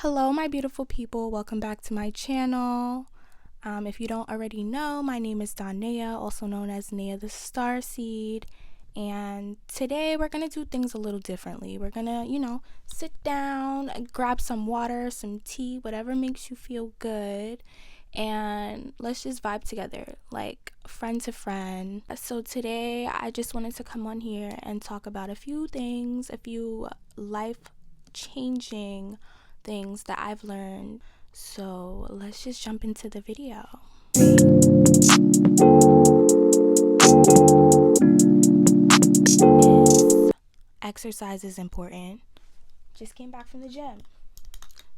Hello, my beautiful people. Welcome back to my channel. If you don't already know, my name is Donnaya, also known as Naya the Starseed. And today we're going to do things a little differently. We're going to, sit down, grab some water, some tea, whatever makes you feel good. And let's just vibe together, like friend to friend. So today I just wanted to come on here and talk about a few things, a few life-changing things that I've learned. So let's just jump into the video. Exercise is important. Just came back from the gym.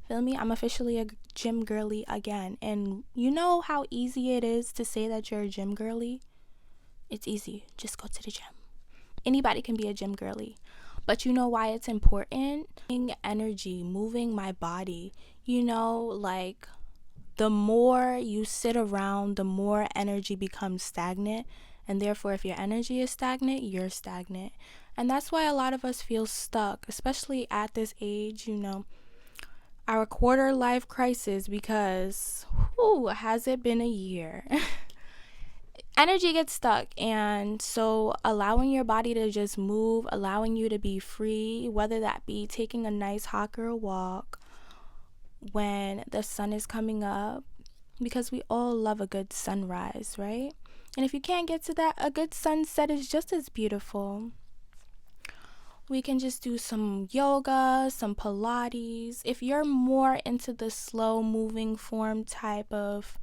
Feel me? I'm officially a gym girly again. And you know how easy it is to say that you're a gym girly? It's easy. Just go to the gym. Anybody can be a gym girly. But you know why it's important? Energy, moving my body. Like the more you sit around, the more energy becomes stagnant. And therefore, if your energy is stagnant, you're stagnant. And that's why a lot of us feel stuck, especially at this age, our quarter life crisis, because has it been a year? Energy gets stuck, and so allowing your body to just move, allowing you to be free, whether that be taking a nice hot girl walk when the sun is coming up, because we all love a good sunrise, right? And if you can't get to that, a good sunset is just as beautiful. We can just do some yoga, some Pilates. If you're more into the slow moving form type of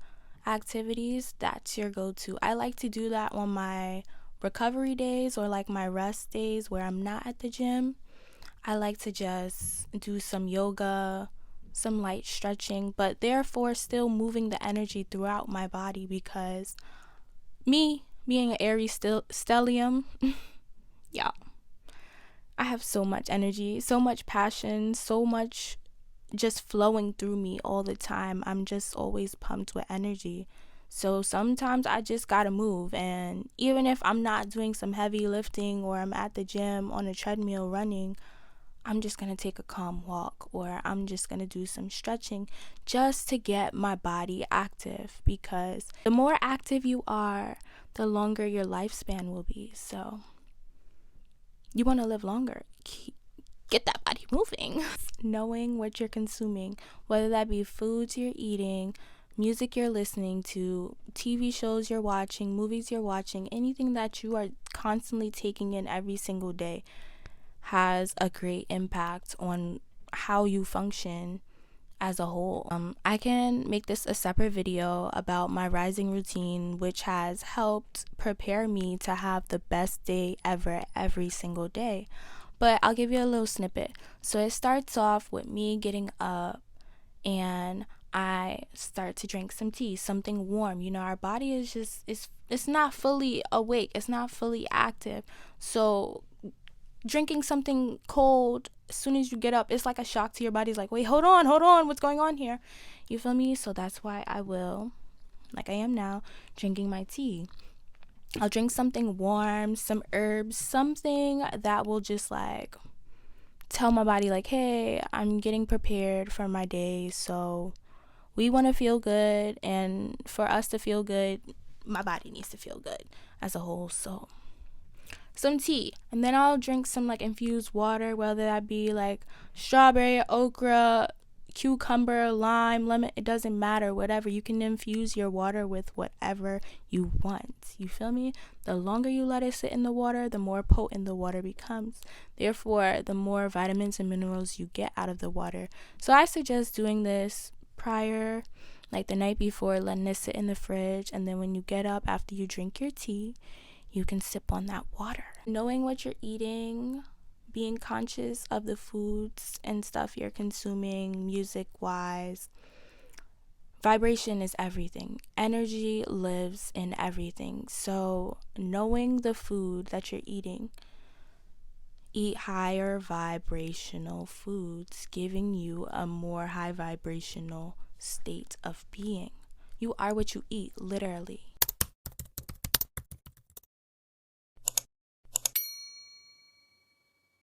activities, that's your go-to. I like to do that on my recovery days or like my rest days where I'm not at the gym. I like to just do some yoga, some light stretching, but therefore still moving the energy throughout my body, because me being an Aries stellium, yeah, I have so much energy, so much passion, so much just flowing through me all the time. I'm just always pumped with energy. So sometimes I just gotta move, and even if I'm not doing some heavy lifting or I'm at the gym on a treadmill running, I'm just gonna take a calm walk, or I'm just gonna do some stretching just to get my body active, because the more active you are, the longer your lifespan will be. So you want to live longer, get that body moving. Knowing what you're consuming, whether that be foods you're eating, music you're listening to, TV shows you're watching, movies you're watching, anything that you are constantly taking in every single day has a great impact on how you function as a whole. I can make this a separate video about my rising routine, which has helped prepare me to have the best day ever every single day. But I'll give you a little snippet. So it starts off with me getting up and I start to drink some tea, something warm. Our body is just, it's not fully awake. It's not fully active. So drinking something cold as soon as you get up, it's like a shock to your body. It's like, wait, hold on, what's going on here? You feel me? So that's why I will, like I am now, drinking my tea. I'll drink something warm, some herbs, something that will just like tell my body like, hey, I'm getting prepared for my day. So we want to feel good, and for us to feel good, my body needs to feel good as a whole. So some tea, and then I'll drink some like infused water, whether that be like strawberry, okra, cucumber, lime, lemon, it doesn't matter. Whatever, you can infuse your water with whatever you want. You feel me? The longer you let it sit in the water, the more potent the water becomes, therefore the more vitamins and minerals you get out of the water. So I suggest doing this prior, like the night before, letting it sit in the fridge, and then when you get up after you drink your tea, you can sip on that water. Knowing what you're eating, being conscious of the foods and stuff you're consuming, music-wise. Vibration is everything. Energy lives in everything. So knowing the food that you're eating, eat higher vibrational foods, giving you a more high vibrational state of being. You are what you eat, literally.